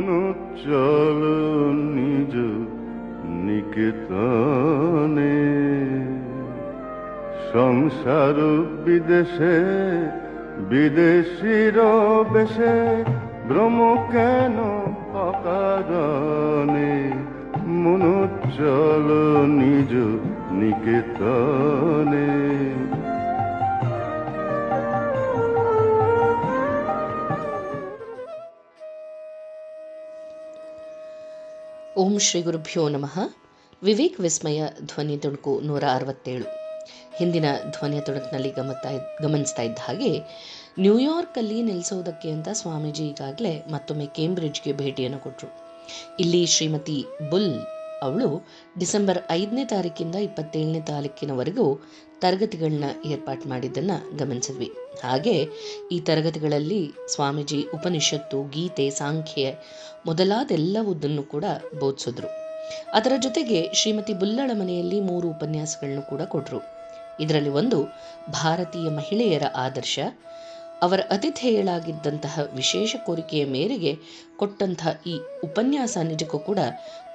মনো চল নিজ নিকেতনে, সংসার বিদেশে বিদেশির বেশে, ভ্রম কেন অকারণে, মনো চল নিজ নিকেতনে। ಓಂ ಶ್ರೀ ಗುರುಭ್ಯೋ ನಮಃ. ವಿವೇಕ್ ವಿಸ್ಮಯ ಧ್ವನಿ ತುಣುಕು 167. ಹಿಂದಿನ ಧ್ವನಿಯ ತುಣುಕಿನಲ್ಲಿ ಗಮನಿಸ್ತಾ ಇದ್ದ ಹಾಗೆ ನ್ಯೂಯಾರ್ಕಲ್ಲಿ ನೆಲೆಸೋದಕ್ಕೆ ಅಂತ ಸ್ವಾಮೀಜಿ ಈಗಾಗಲೇ ಮತ್ತೊಮ್ಮೆ ಕೇಂಬ್ರಿಡ್ಜ್ಗೆ ಭೇಟಿಯನ್ನು ಕೊಟ್ಟರು. ಇಲ್ಲಿ ಶ್ರೀಮತಿ ಬುಲ್ ಅವಳು ಡಿಸೆಂಬರ್ 5ನೇ ತಾರೀಕಿಂದ 27ನೇ ತಾರೀಕಿನವರೆಗೂ ತರಗತಿಗಳನ್ನ ಏರ್ಪಾటు ಮಾಡಿದ್ದನ್ನು ಗಮನಿಸಿದ್ವಿ. ಹಾಗೆ ಈ ತರಗತಿಗಳಲ್ಲಿ ಸ್ವಾಮೀಜಿ ಉಪನಿಷತ್ತು, ಗೀತೆ, ಸಾಂಖ್ಯ ಮೊದಲಾದೆಲ್ಲವುದನ್ನು ಕೂಡ ಬೋಧಿಸಿದ್ರು. ಅದರ ಜೊತೆಗೆ ಶ್ರೀಮತಿ ಬುಲ್ಲಳ ಮನೆಯಲ್ಲಿ 3 ಉಪನ್ಯಾಸಗಳನ್ನು ಕೂಡ ಕೊಟ್ಟರು. ಇದರಲ್ಲಿ ಒಂದು ಭಾರತೀಯ ಮಹಿಳೆಯರ ಆದರ್ಶ. ಅವರ ಅತಿಥೇಯಳಾಗಿದ್ದಂತಹ ವಿಶೇಷ ಕೋರಿಕೆಯ ಮೇರೆಗೆ ಕೊಟ್ಟಂತಹ ಈ ಉಪನ್ಯಾಸ ನಿಜಕ್ಕೂ ಕೂಡ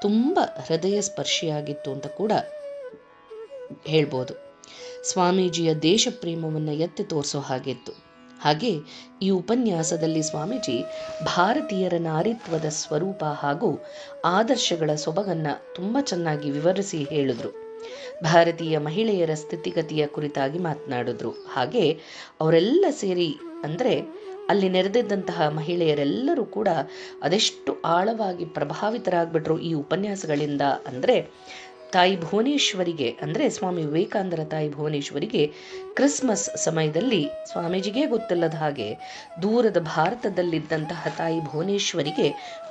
ತುಂಬ ಹೃದಯ ಸ್ಪರ್ಶಿಯಾಗಿತ್ತು ಅಂತ ಕೂಡ ಹೇಳ್ಬೋದು. ಸ್ವಾಮೀಜಿಯ ದೇಶ ಪ್ರೇಮವನ್ನು ಎತ್ತಿ ತೋರಿಸೋ ಹಾಗಿತ್ತು. ಹಾಗೆ ಈ ಉಪನ್ಯಾಸದಲ್ಲಿ ಸ್ವಾಮೀಜಿ ಭಾರತೀಯರ ನಾರಿತ್ವದ ಸ್ವರೂಪ ಹಾಗೂ ಆದರ್ಶಗಳ ಸೊಬಗನ್ನು ತುಂಬ ಚೆನ್ನಾಗಿ ವಿವರಿಸಿ ಹೇಳಿದ್ರು. ಭಾರತೀಯ ಮಹಿಳೆಯರ ಸ್ಥಿತಿಗತಿಯ ಕುರಿತಾಗಿ ಮಾತನಾಡಿದ್ರು. ಹಾಗೆ ಅವರೆಲ್ಲ ಸೇರಿ ಅಂದರೆ ಅಲ್ಲಿ ನೆರೆದಿದ್ದಂತಹ ಮಹಿಳೆಯರೆಲ್ಲರೂ ಕೂಡ ಅದೆಷ್ಟು ಆಳವಾಗಿ ಪ್ರಭಾವಿತರಾಗ್ಬಿಟ್ರು ಈ ಉಪನ್ಯಾಸಗಳಿಂದ ಅಂದರೆ, ತಾಯಿ ಭುವನೇಶ್ವರಿಗೆ ಅಂದರೆ ಸ್ವಾಮಿ ವಿವೇಕಾನಂದರ ತಾಯಿ ಭುವನೇಶ್ವರಿಗೆ ಕ್ರಿಸ್ಮಸ್ ಸಮಯದಲ್ಲಿ ಸ್ವಾಮೀಜಿಗೆ ಗೊತ್ತಿಲ್ಲದ ಹಾಗೆ ದೂರದ ಭಾರತದಲ್ಲಿದ್ದಂತಹ ತಾಯಿ ಭುವನೇಶ್ವರಿಗೆ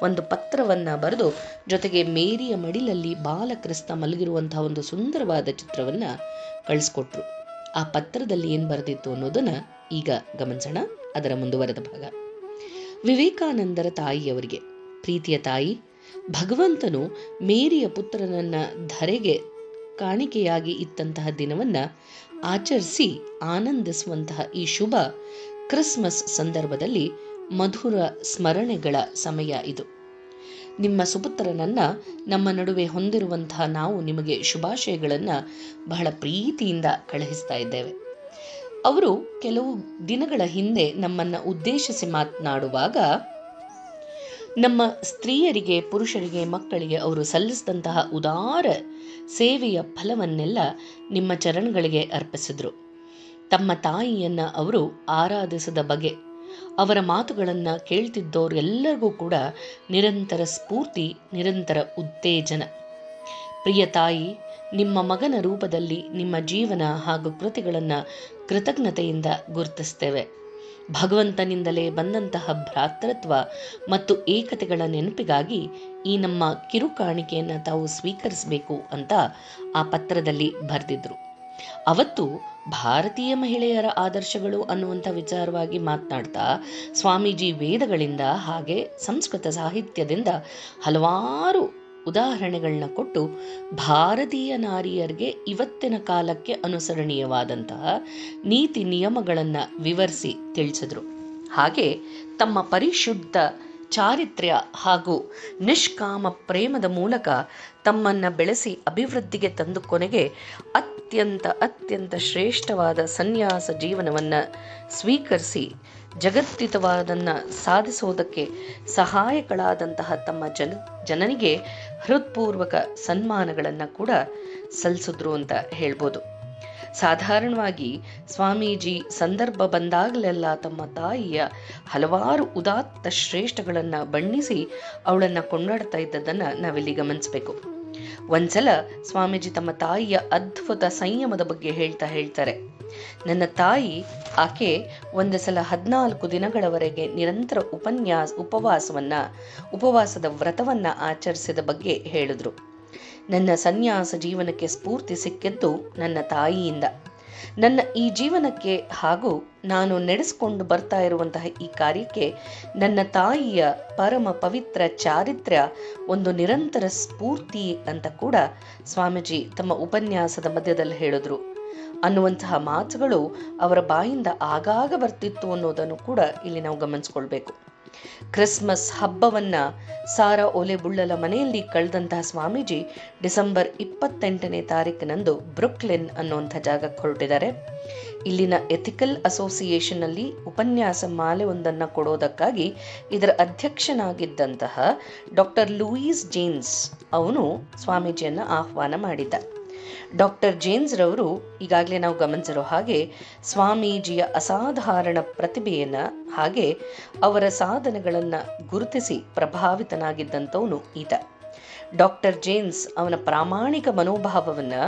ಒಂದು ಪತ್ರವನ್ನು ಬರೆದು, ಜೊತೆಗೆ ಮೇರಿಯ ಮಡಿಲಲ್ಲಿ ಬಾಲಕ್ರಿಸ್ತ ಮಲಗಿರುವಂತಹ ಒಂದು ಸುಂದರವಾದ ಚಿತ್ರವನ್ನು ಕಳಿಸ್ಕೊಟ್ರು. ಆ ಪತ್ರದಲ್ಲಿ ಏನು ಬರೆದಿತ್ತು ಅನ್ನೋದನ್ನು ಈಗ ಗಮನಿಸೋಣ. ಅದರ ಮುಂದುವರೆದ ಭಾಗ. ವಿವೇಕಾನಂದರ ತಾಯಿಯವರಿಗೆ, ಪ್ರೀತಿಯ ತಾಯಿ, ಭಗವಂತನು ಮೇರಿಯ ಪುತ್ರನನ್ನ ಧರೆಗೆ ಕಾಣಿಕೆಯಾಗಿ ಇತ್ತಂತಹ ದಿನವನ್ನು ಆಚರಿಸಿ ಆನಂದಿಸುವಂತಹ ಈ ಶುಭ ಕ್ರಿಸ್ಮಸ್ ಸಂದರ್ಭದಲ್ಲಿ ಮಧುರ ಸ್ಮರಣೆಗಳ ಸಮಯ ಇದು. ನಿಮ್ಮ ಸುಪುತ್ರನನ್ನ ನಮ್ಮ ನಡುವೆ ಹೊಂದಿರುವಂತಹ ನಾವು ನಿಮಗೆ ಶುಭಾಶಯಗಳನ್ನು ಬಹಳ ಪ್ರೀತಿಯಿಂದ ಕಳುಹಿಸ್ತಾ ಇದ್ದೇವೆ. ಅವರು ಕೆಲವು ದಿನಗಳ ಹಿಂದೆ ನಮ್ಮನ್ನು ಉದ್ದೇಶಿಸಿ ಮಾತನಾಡುವಾಗ ನಮ್ಮ ಸ್ತ್ರೀಯರಿಗೆ, ಪುರುಷರಿಗೆ, ಮಕ್ಕಳಿಗೆ ಅವರು ಸಲ್ಲಿಸಿದಂತಹ ಉದಾರ ಸೇವೆಯ ಫಲವನ್ನೆಲ್ಲ ನಿಮ್ಮ ಚರಣಗಳಿಗೆ ಅರ್ಪಿಸಿದ್ರು. ತಮ್ಮ ತಾಯಿಯನ್ನು ಅವರು ಆರಾಧಿಸಿದ ಬಗೆ, ಅವರ ಮಾತುಗಳನ್ನು ಕೇಳ್ತಿದ್ದವರೆಲ್ಲರಿಗೂ ಕೂಡ ನಿರಂತರ ಸ್ಫೂರ್ತಿ, ನಿರಂತರ ಉತ್ತೇಜನ. ಪ್ರಿಯ ತಾಯಿ, ನಿಮ್ಮ ಮಗನ ರೂಪದಲ್ಲಿ ನಿಮ್ಮ ಜೀವನ ಹಾಗೂ ಕೃತಿಗಳನ್ನು ಕೃತಜ್ಞತೆಯಿಂದ ಗುರುತಿಸ್ತೇವೆ. ಭಗವಂತನಿಂದಲೇ ಬಂದಂತಹ ಭ್ರಾತೃತ್ವ ಮತ್ತು ಏಕತೆಗಳ ನೆನಪಿಗಾಗಿ ಈ ನಮ್ಮ ಕಿರುಕಾಣಿಕೆಯನ್ನು ತಾವು ಸ್ವೀಕರಿಸಬೇಕು ಅಂತ ಆ ಪತ್ರದಲ್ಲಿ ಬರೆದಿದ್ರು. ಅವತ್ತು ಭಾರತೀಯ ಮಹಿಳೆಯರ ಆದರ್ಶಗಳು ಅನ್ನುವಂಥ ವಿಚಾರವಾಗಿ ಮಾತನಾಡ್ತಾ ಸ್ವಾಮೀಜಿ ವೇದಗಳಿಂದ ಹಾಗೆ ಸಂಸ್ಕೃತ ಸಾಹಿತ್ಯದಿಂದ ಹಲವಾರು ಉದಾಹರಣೆಗಳನ್ನ ಕೊಟ್ಟು ಭಾರತೀಯ ನಾರಿಯರಿಗೆ ಇವತ್ತಿನ ಕಾಲಕ್ಕೆ ಅನುಸರಣೀಯವಾದಂತಹ ನೀತಿ ನಿಯಮಗಳನ್ನು ವಿವರಿಸಿ ತಿಳಿಸಿದ್ರು. ಹಾಗೆ ತಮ್ಮ ಪರಿಶುದ್ಧ ಚಾರಿತ್ರ್ಯ ಹಾಗೂ ನಿಷ್ಕಾಮ ಪ್ರೇಮದ ಮೂಲಕ ತಮ್ಮನ್ನು ಬೆಳೆಸಿ ಅಭಿವೃದ್ಧಿಗೆ ತಂದು ಕೊನೆಗೆ ಅತ್ಯಂತ ಶ್ರೇಷ್ಠವಾದ ಸನ್ಯಾಸ ಜೀವನವನ್ನು ಸ್ವೀಕರಿಸಿ ಜಗತ್ತಿತವಾದನ್ನು ಸಾಧಿಸೋದಕ್ಕೆ ಸಹಾಯಕಳಾದಂತಹ ತಮ್ಮ ಜನನಿಗೆ ಹೃತ್ಪೂರ್ವಕ ಸನ್ಮಾನಗಳನ್ನು ಕೂಡ ಸಲ್ಲಿಸಿದ್ರು ಅಂತ ಹೇಳ್ಬೋದು. ಸಾಧಾರಣವಾಗಿ ಸ್ವಾಮೀಜಿ ಸಂದರ್ಭ ಬಂದಾಗಲೆಲ್ಲ ತಮ್ಮ ತಾಯಿಯ ಹಲವಾರು ಉದಾತ್ತ ಶ್ರೇಷ್ಠಗಳನ್ನು ಬಣ್ಣಿಸಿ ಅವಳನ್ನು ಕೊಂಡಾಡ್ತಾ ಇದ್ದದನ್ನು ನಾವಿಲ್ಲಿ ಗಮನಿಸಬೇಕು. ಒಂದ್ಸಲ ಸ್ವಾಮೀಜಿ ತಮ್ಮ ತಾಯಿಯ ಅದ್ಭುತ ಸಂಯಮದ ಬಗ್ಗೆ ಹೇಳ್ತಾರೆ, ನನ್ನ ತಾಯಿ ಆಕೆ ಒಂದು ಸಲ 14 ದಿನಗಳವರೆಗೆ ನಿರಂತರ ಉಪವಾಸದ ವ್ರತವನ್ನು ಆಚರಿಸಿದ ಬಗ್ಗೆ ಹೇಳಿದ್ರು. ನನ್ನ ಸನ್ಯಾಸ ಜೀವನಕ್ಕೆ ಸ್ಫೂರ್ತಿ ಸಿಕ್ಕಿದ್ದು ನನ್ನ ತಾಯಿಯಿಂದ. ನನ್ನ ಈ ಜೀವನಕ್ಕೆ ಹಾಗೂ ನಾನು ನಡೆಸಿಕೊಂಡು ಬರ್ತಾ ಇರುವಂತಹ ಈ ಕಾರ್ಯಕ್ಕೆ ನನ್ನ ತಾಯಿಯ ಪರಮ ಪವಿತ್ರ ಚಾರಿತ್ರ್ಯ ಒಂದು ನಿರಂತರ ಸ್ಫೂರ್ತಿ ಅಂತ ಕೂಡ ಸ್ವಾಮೀಜಿ ತಮ್ಮ ಉಪನ್ಯಾಸದ ಮಧ್ಯದಲ್ಲಿ ಹೇಳಿದ್ರು ಅನ್ನುವಂತಹ ಮಾತುಗಳು ಅವರ ಬಾಯಿಂದ ಆಗಾಗ ಬರ್ತಿತ್ತು ಅನ್ನೋದನ್ನು ಕೂಡ ಇಲ್ಲಿ ನಾವು ಗಮನಿಸ್ಕೊಳ್ಬೇಕು. ಕ್ರಿಸ್ಮಸ್ ಹಬ್ಬವನ್ನ ಸಾರಾ ಒಲೆಬುಳ್ಳಲ ಮನೆಯಲ್ಲಿ ಕಳೆದಂತಹ ಸ್ವಾಮೀಜಿ ಡಿಸೆಂಬರ್ 28ನೇ ತಾರೀಕಿನಂದು ಬ್ರುಕ್ಲಿನ್ ಅನ್ನುವಂಥ ಜಾಗಕ್ಕೆ ಹೊರಟಿದ್ದಾರೆ. ಇಲ್ಲಿನ ಎಥಿಕಲ್ ಅಸೋಸಿಯೇಷನ್ ಅಲ್ಲಿ ಉಪನ್ಯಾಸ ಮಾಲೆ ಒಂದನ್ನು ಕೊಡೋದಕ್ಕಾಗಿ ಇದರ ಅಧ್ಯಕ್ಷನಾಗಿದ್ದಂತಹ ಡಾಕ್ಟರ್ ಲೂಯಿಸ್ ಜೇಮ್ಸ್ ಅವನು ಸ್ವಾಮೀಜಿಯನ್ನ ಆಹ್ವಾನ ಮಾಡಿದ್ದ. ಡಾಕ್ಟರ್ ಜೇಮ್ಸ್ ರವರು ಈಗಾಗಲೇ ನಾವು ಗಮನಿಸಿರೋ ಹಾಗೆ ಸ್ವಾಮೀಜಿಯ ಅಸಾಧಾರಣ ಪ್ರತಿಭೆಯನ್ನ ಹಾಗೆ ಅವರ ಸಾಧನೆಗಳನ್ನು ಗುರುತಿಸಿ ಪ್ರಭಾವಿತನಾಗಿದ್ದಂಥವನು ಈತ. ಡಾಕ್ಟರ್ ಜೇಮ್ಸ್ ಅವನ ಪ್ರಾಮಾಣಿಕ ಮನೋಭಾವವನ್ನು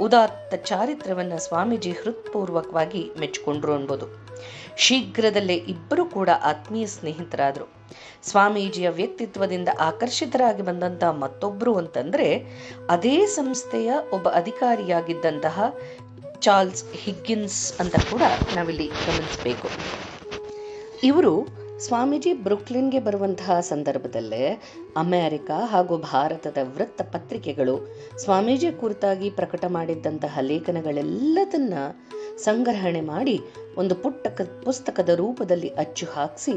ಉದಾತ್ತ ಚಾರಿತ್ರ್ಯವನ್ನು ಸ್ವಾಮೀಜಿ ಹೃತ್ಪೂರ್ವಕವಾಗಿ ಮೆಚ್ಚಿಕೊಂಡ್ರು ಅನ್ಬೋದು. ಶೀಘ್ರದಲ್ಲೇ ಇಬ್ಬರು ಕೂಡ ಆತ್ಮೀಯ ಸ್ನೇಹಿತರಾದರು. ಸ್ವಾಮೀಜಿಯ ವ್ಯಕ್ತಿತ್ವದಿಂದ ಆಕರ್ಷಿತರಾಗಿ ಬಂದಂತಹ ಮತ್ತೊಬ್ಬರು ಅಂತಂದ್ರೆ ಅದೇ ಸಂಸ್ಥೆಯ ಒಬ್ಬ ಅಧಿಕಾರಿಯಾಗಿದ್ದಂತಹ ಚಾರ್ಲ್ಸ್ ಹಿಗ್ಗಿನ್ಸ್ ಅಂತ ಕೂಡ ನಾವಿಲ್ಲಿ ಗಮನಿಸಬೇಕು. ಇವರು ಸ್ವಾಮೀಜಿ ಬ್ರುಕ್ಲಿನ್ಗೆ ಬರುವಂತಹ ಸಂದರ್ಭದಲ್ಲೇ ಅಮೆರಿಕ ಹಾಗೂ ಭಾರತದ ವೃತ್ತ ಪತ್ರಿಕೆಗಳು ಸ್ವಾಮೀಜಿ ಕುರಿತಾಗಿ ಪ್ರಕಟ ಮಾಡಿದ್ದಂತಹ ಲೇಖನಗಳೆಲ್ಲದನ್ನ ಸಂಗ್ರಹಣೆ ಮಾಡಿ ಒಂದು ಪುಸ್ತಕದ ರೂಪದಲ್ಲಿ ಅಚ್ಚು ಹಾಕಿಸಿ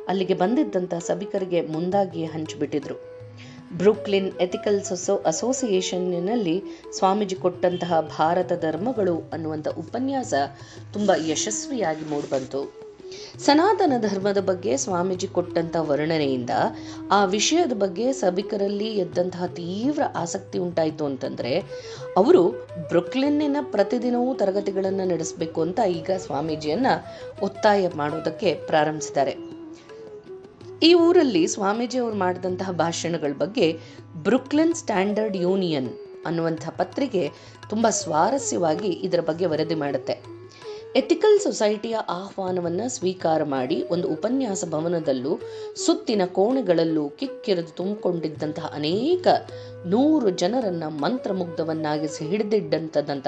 ಅಲ್ಲಿಗೆ ಬಂದಿದ್ದಂತಹ ಸಭಿಕರಿಗೆ ಮುಂದಾಗಿಯೇ ಹಂಚಿಬಿಟ್ಟಿದ್ರು. ಬ್ರುಕ್ಲಿನ್ ಎಥಿಕಲ್ ಅಸೋಸಿಯೇಷನ್ನಲ್ಲಿ ಸ್ವಾಮೀಜಿ ಕೊಟ್ಟಂತಹ ಭಾರತ ಧರ್ಮಗಳು ಅನ್ನುವಂಥ ಉಪನ್ಯಾಸ ತುಂಬ ಯಶಸ್ವಿಯಾಗಿ ಮೂಡಿಬಂತು. ಸನಾತನ ಧರ್ಮದ ಬಗ್ಗೆ ಸ್ವಾಮೀಜಿ ಕೊಟ್ಟಂತಹ ವರ್ಣನೆಯಿಂದ ಆ ವಿಷಯದ ಬಗ್ಗೆ ಸಭಿಕರಲ್ಲಿ ಎದ್ದಂತಹ ತೀವ್ರ ಆಸಕ್ತಿ ಉಂಟಾಯಿತು ಅಂತಂದ್ರೆ ಅವರು ಬ್ರುಕ್ಲಿನ್ನಿನ ಪ್ರತಿದಿನವೂ ತರಗತಿಗಳನ್ನು ನಡೆಸಬೇಕು ಅಂತ ಈಗ ಸ್ವಾಮೀಜಿಯನ್ನ ಒತ್ತಾಯ ಮಾಡೋದಕ್ಕೆ ಪ್ರಾರಂಭಿಸಿದ್ದಾರೆ. ಈ ಊರಲ್ಲಿ ಸ್ವಾಮೀಜಿ ಅವರು ಮಾಡಿದಂತಹ ಭಾಷಣಗಳ ಬಗ್ಗೆ ಬ್ರುಕ್ಲಿನ್ ಸ್ಟ್ಯಾಂಡರ್ಡ್ ಯೂನಿಯನ್ ಅನ್ನುವಂಥ ಪತ್ರಿಕೆ ತುಂಬ ಸ್ವಾರಸ್ಯವಾಗಿ ಇದರ ಬಗ್ಗೆ ವರದಿ ಮಾಡುತ್ತೆ. ಎಥಿಕಲ್ ಸೊಸೈಟಿಯ ಆಹ್ವಾನವನ್ನು ಸ್ವೀಕಾರ ಮಾಡಿ ಒಂದು ಉಪನ್ಯಾಸ ಭವನದಲ್ಲೂ ಸುತ್ತಿನ ಕೋಣೆಗಳಲ್ಲೂ ಕಿಕ್ಕಿರಿದು ತುಂಬಿಕೊಂಡಿದ್ದಂತಹ ಅನೇಕ 100 ಜನರನ್ನ ಮಂತ್ರಮುಗ್ಧವನ್ನಾಗಿಸಿ ಹಿಡಿದಿದ್ದಂಥದ್ದಂಥ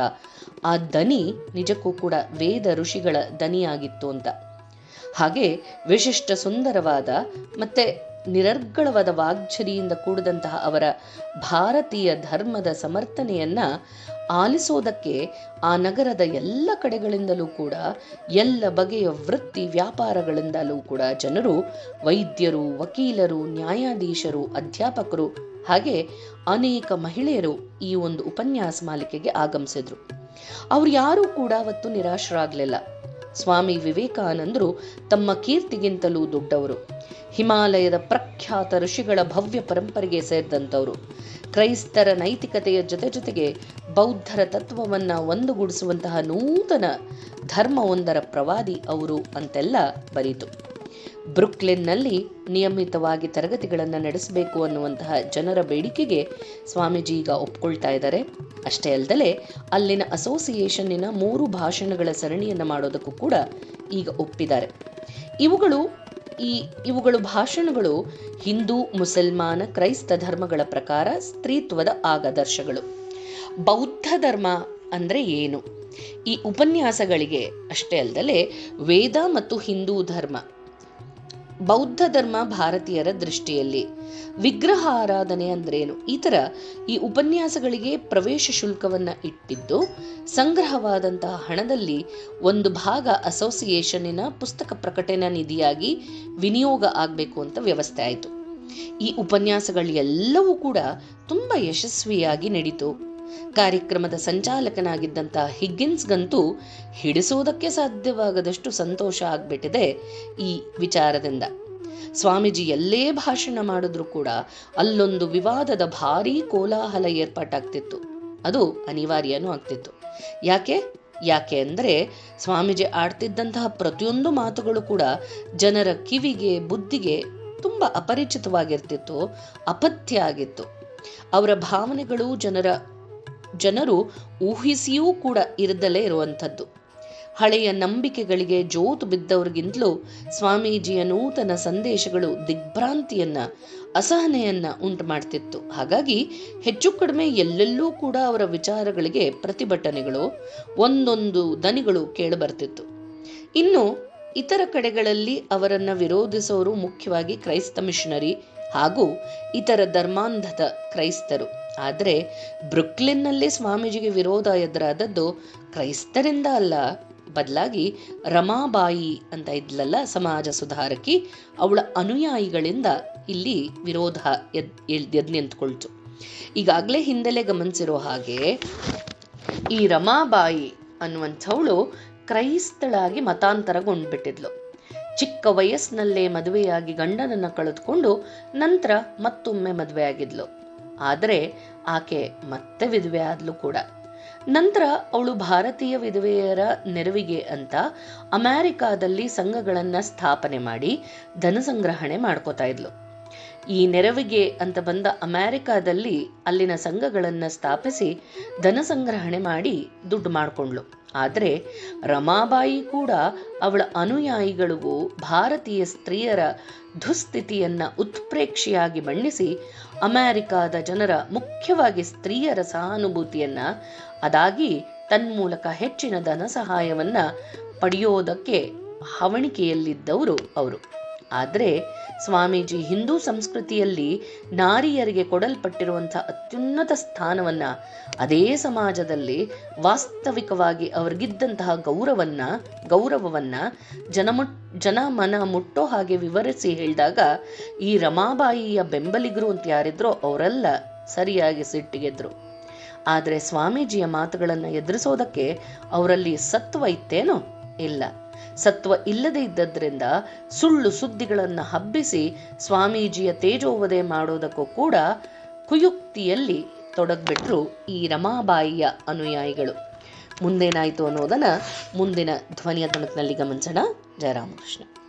ಆ ದನಿ ನಿಜಕ್ಕೂ ಕೂಡ ವೇದ ಋಷಿಗಳ ದನಿಯಾಗಿತ್ತು ಅಂತ. ಹಾಗೆ ವಿಶಿಷ್ಟ ಸುಂದರವಾದ ಮತ್ತೆ ನಿರರ್ಗಳವಾದ ವಾಗ್ಝರಿಯಿಂದ ಕೂಡಿದಂತಹ ಅವರ ಭಾರತೀಯ ಧರ್ಮದ ಸಮರ್ಥನೆಯನ್ನ ಆಲಿಸೋದಕ್ಕೆ ಆ ನಗರದ ಎಲ್ಲ ಕಡೆಗಳಿಂದಲೂ ಕೂಡ ಎಲ್ಲ ಬಗೆಯ ವೃತ್ತಿ ವ್ಯಾಪಾರಗಳಿಂದಲೂ ಕೂಡ ಜನರು, ವೈದ್ಯರು, ವಕೀಲರು, ನ್ಯಾಯಾಧೀಶರು, ಅಧ್ಯಾಪಕರು ಹಾಗೆ ಅನೇಕ ಮಹಿಳೆಯರು ಈ ಒಂದು ಉಪನ್ಯಾಸ ಮಾಲಿಕೆಗೆ ಆಗಮಿಸಿದ್ರು. ಅವ್ರು ಯಾರೂ ಕೂಡ ಅವತ್ತು ನಿರಾಶರಾಗಲಿಲ್ಲ. ಸ್ವಾಮಿ ವಿವೇಕಾನಂದರು ತಮ್ಮ ಕೀರ್ತಿಗಿಂತಲೂ ದೊಡ್ಡವರು. ಹಿಮಾಲಯದ ಪ್ರಖ್ಯಾತ ಋಷಿಗಳ ಭವ್ಯ ಪರಂಪರೆಗೆ ಸೇರಿದಂಥವರು. ಕ್ರೈಸ್ತರ ನೈತಿಕತೆಯ ಜೊತೆಗೆ ಬೌದ್ಧರ ತತ್ವವನ್ನ ಒಂದುಗೂಡಿಸುವಂತಹ ನೂತನ ಧರ್ಮವೊಂದರ ಪ್ರವಾದಿ ಅವರು ಅಂತೆಲ್ಲ ಬರೀತು. ಬ್ರುಕ್ಲಿನ್ನಲ್ಲಿ ನಿಯಮಿತವಾಗಿ ತರಗತಿಗಳನ್ನು ನಡೆಸಬೇಕು ಅನ್ನುವಂತಹ ಜನರ ಬೇಡಿಕೆಗೆ ಸ್ವಾಮೀಜಿ ಈಗ ಒಪ್ಕೊಳ್ತಾ ಇದ್ದಾರೆ. ಅಷ್ಟೇ ಅಲ್ಲದೆ ಅಲ್ಲಿನ ಅಸೋಸಿಯೇಷನ್ನಿನ 3 ಭಾಷಣಗಳ ಸರಣಿಯನ್ನು ಮಾಡೋದಕ್ಕೂ ಕೂಡ ಈಗ ಒಪ್ಪಿದ್ದಾರೆ. ಇವುಗಳು ಭಾಷಣಗಳು ಹಿಂದೂ, ಮುಸಲ್ಮಾನ, ಕ್ರೈಸ್ತ ಧರ್ಮಗಳ ಪ್ರಕಾರ ಸ್ತ್ರೀತ್ವದ ಆದರ್ಶಗಳು. ಬೌದ್ಧ ಧರ್ಮ ಅಂದ್ರೆ ಏನು? ಈ ಉಪನ್ಯಾಸಗಳಿಗೆ ಅಷ್ಟೇ ಅಲ್ಲದೆ ವೇದ ಮತ್ತು ಹಿಂದೂ ಧರ್ಮ, ಬೌದ್ಧ ಧರ್ಮ ಭಾರತೀಯರ ದೃಷ್ಟಿಯಲ್ಲಿ, ವಿಗ್ರಹ ಆರಾಧನೆ ಅಂದ್ರೇನು, ಈ ಉಪನ್ಯಾಸಗಳಿಗೆ ಪ್ರವೇಶ ಶುಲ್ಕವನ್ನ ಇಟ್ಟಿದ್ದು ಸಂಗ್ರಹವಾದಂತಹ ಹಣದಲ್ಲಿ ಒಂದು ಭಾಗ ಅಸೋಸಿಯೇಷನ್ನಿನ ಪುಸ್ತಕ ಪ್ರಕಟಣಾ ನಿಧಿಯಾಗಿ ವಿನಿಯೋಗ ಆಗಬೇಕು ಅಂತ ವ್ಯವಸ್ಥೆ ಆಯಿತು. ಈ ಉಪನ್ಯಾಸಗಳೆಲ್ಲವೂ ಕೂಡ ತುಂಬಾ ಯಶಸ್ವಿಯಾಗಿ ನಡೀತು. ಕಾರ್ಯಕ್ರಮದ ಸಂಚಾಲಕನಾಗಿದ್ದಂಥ ಹಿಗ್ಗಿನ್ಸ್ಗಂತೂ ಹಿಡಿಸೋದಕ್ಕೆ ಸಾಧ್ಯವಾಗದಷ್ಟು ಸಂತೋಷ ಆಗ್ಬಿಟ್ಟಿದೆ ಈ ವಿಚಾರದಿಂದ. ಸ್ವಾಮೀಜಿ ಎಲ್ಲೇ ಭಾಷಣ ಮಾಡಿದ್ರು ಕೂಡ ಅಲ್ಲೊಂದು ವಿವಾದದ ಭಾರೀ ಕೋಲಾಹಲ ಏರ್ಪಾಟಾಗ್ತಿತ್ತು. ಅದು ಅನಿವಾರ್ಯನೂ ಆಗ್ತಿತ್ತು. ಯಾಕೆ ಅಂದ್ರೆ ಸ್ವಾಮೀಜಿ ಆಡ್ತಿದ್ದಂತಹ ಪ್ರತಿಯೊಂದು ಮಾತುಗಳು ಕೂಡ ಜನರ ಕಿವಿಗೆ, ಬುದ್ಧಿಗೆ ತುಂಬಾ ಅಪರಿಚಿತವಾಗಿರ್ತಿತ್ತು, ಅಪಥ್ಯ ಆಗಿತ್ತು. ಅವರ ಭಾವನೆಗಳು ಜನರು ಊಹಿಸಿಯೂ ಕೂಡ ಇರದಲೇ ಇರುವಂಥದ್ದು. ಹಳೆಯ ನಂಬಿಕೆಗಳಿಗೆ ಜೋತು ಬಿದ್ದವ್ರಿಗಿಂತಲೂ ಸ್ವಾಮೀಜಿಯ ನೂತನ ಸಂದೇಶಗಳು ದಿಗ್ಭ್ರಾಂತಿಯನ್ನ, ಅಸಹನೆಯನ್ನ ಉಂಟು ಮಾಡ್ತಿತ್ತು. ಹಾಗಾಗಿ ಹೆಚ್ಚು ಕಡಿಮೆ ಎಲ್ಲೆಲ್ಲೂ ಕೂಡ ಅವರ ವಿಚಾರಗಳಿಗೆ ಪ್ರತಿಭಟನೆಗಳು, ಒಂದೊಂದು ದನಿಗಳು ಕೇಳಬರ್ತಿತ್ತು. ಇನ್ನು ಇತರ ಕಡೆಗಳಲ್ಲಿ ಅವರನ್ನ ವಿರೋಧಿಸೋರು ಮುಖ್ಯವಾಗಿ ಕ್ರೈಸ್ತ ಮಿಷನರಿ ಹಾಗೂ ಇತರ ಧರ್ಮಾಂಧದ ಕ್ರೈಸ್ತರು. ಆದರೆ ಬ್ರುಕ್ಲಿನ್ನಲ್ಲಿ ಸ್ವಾಮೀಜಿಗೆ ವಿರೋಧ ಎದುರಾದದ್ದು ಕ್ರೈಸ್ತರಿಂದ ಅಲ್ಲ, ಬದಲಾಗಿ ರಮಾಬಾಯಿ ಅಂತ ಇದ್ಲಲ್ಲ ಸಮಾಜ ಸುಧಾರಕಿ, ಅವಳ ಅನುಯಾಯಿಗಳಿಂದ ಇಲ್ಲಿ ವಿರೋಧ ಎದ್ ನಿಂತ್ಕೊಳ್ತು. ಈಗಾಗಲೇ ಹಿಂದೆಲೆ ಗಮನಿಸಿರೋ ಹಾಗೆ ಈ ರಮಾಬಾಯಿ ಅನ್ನುವಂಥವಳು ಕ್ರೈಸ್ತಳಾಗಿ ಮತಾಂತರಗೊಂಡ್ಬಿಟ್ಟಿದ್ಲು. ಚಿಕ್ಕ ವಯಸ್ಸಿನಲ್ಲೇ ಮದುವೆಯಾಗಿ ಗಂಡನನ್ನು ಕಳೆದುಕೊಂಡು ನಂತರ ಮತ್ತೊಮ್ಮೆ ಮದುವೆಯಾಗಿದ್ಲು. ಆದರೆ ಆಕೆ ಮತ್ತೆ ವಿಧವೆ ಆದ್ಲು ಕೂಡ. ನಂತರ ಅವಳು ಭಾರತೀಯ ವಿಧವೆಯರ ನೆರವಿಗೆ ಅಂತ ಅಮೆರಿಕಾದಲ್ಲಿ ಸಂಘಗಳನ್ನು ಸ್ಥಾಪನೆ ಮಾಡಿ ಧನ ಸಂಗ್ರಹಣೆ ಮಾಡ್ಕೋತಾ ಇದ್ಲು. ಈ ನೆರವಿಗೆ ಅಂತ ಬಂದ ಅಮೆರಿಕಾದಲ್ಲಿ ಅಲ್ಲಿನ ಸಂಘಗಳನ್ನು ಸ್ಥಾಪಿಸಿ ಧನ ಸಂಗ್ರಹಣೆ ಮಾಡಿ ದುಡ್ಡು ಮಾಡಿಕೊಂಡ್ಳು. ಆದರೆ ರಮಾಬಾಯಿ ಕೂಡ ಅವಳ ಅನುಯಾಯಿಗಳಿಗೂ ಭಾರತೀಯ ಸ್ತ್ರೀಯರ ದುಸ್ಥಿತಿಯನ್ನ ಉತ್ಪ್ರೇಕ್ಷೆಯಾಗಿ ಬಣ್ಣಿಸಿ ಅಮೆರಿಕಾದ ಜನರ, ಮುಖ್ಯವಾಗಿ ಸ್ತ್ರೀಯರ ಸಹಾನುಭೂತಿಯನ್ನ ಅದಾಗಿ ತನ್ಮೂಲಕ ಹೆಚ್ಚಿನ ಧನ ಸಹಾಯವನ್ನ ಪಡೆಯೋದಕ್ಕೆ ಹವಣಿಕೆಯಲ್ಲಿದ್ದವರು ಅವರು. ಆದರೆ ಸ್ವಾಮೀಜಿ ಹಿಂದೂ ಸಂಸ್ಕೃತಿಯಲ್ಲಿ ನಾರಿಯರಿಗೆ ಕೊಡಲ್ಪಟ್ಟಿರುವಂಥ ಅತ್ಯುನ್ನತ ಸ್ಥಾನವನ್ನ, ಅದೇ ಸಮಾಜದಲ್ಲಿ ವಾಸ್ತವಿಕವಾಗಿ ಅವ್ರಿಗಿದ್ದಂತಹ ಗೌರವವನ್ನ ಜನ ಮನ ಮುಟ್ಟೋ ಹಾಗೆ ವಿವರಿಸಿ ಹೇಳಿದಾಗ ಈ ರಮಾಬಾಯಿಯ ಬೆಂಬಲಿಗರು ಅಂತ ಯಾರಿದ್ರೋ ಅವರೆಲ್ಲ ಸರಿಯಾಗಿ ಸಿಟ್ಟಿಗೆದ್ರು. ಆದರೆ ಸ್ವಾಮೀಜಿಯ ಮಾತುಗಳನ್ನು ಎದುರಿಸೋದಕ್ಕೆ ಅವರಲ್ಲಿ ಸತ್ವ ಇತ್ತೇನೋ? ಇಲ್ಲ. ಸತ್ವ ಇಲ್ಲದೆ ಇದ್ದದ್ರಿಂದ ಸುಳ್ಳು ಸುದ್ದಿಗಳನ್ನು ಹಬ್ಬಿಸಿ ಸ್ವಾಮೀಜಿಯ ತೇಜೋವಧೆ ಮಾಡೋದಕ್ಕೂ ಕೂಡ ಕುಯುಕ್ತಿಯಲ್ಲಿ ತೊಡಗ್ಬಿಟ್ರು ಈ ರಮಾಬಾಯಿಯ ಅನುಯಾಯಿಗಳು. ಮುಂದೇನಾಯಿತು ಅನ್ನೋದನ್ನ ಮುಂದಿನ ಧ್ವನಿಯ ತಣಕ್ನಲ್ಲಿ ಗಮನಿಸೋಣ. ಜಯರಾಮಕೃಷ್ಣ.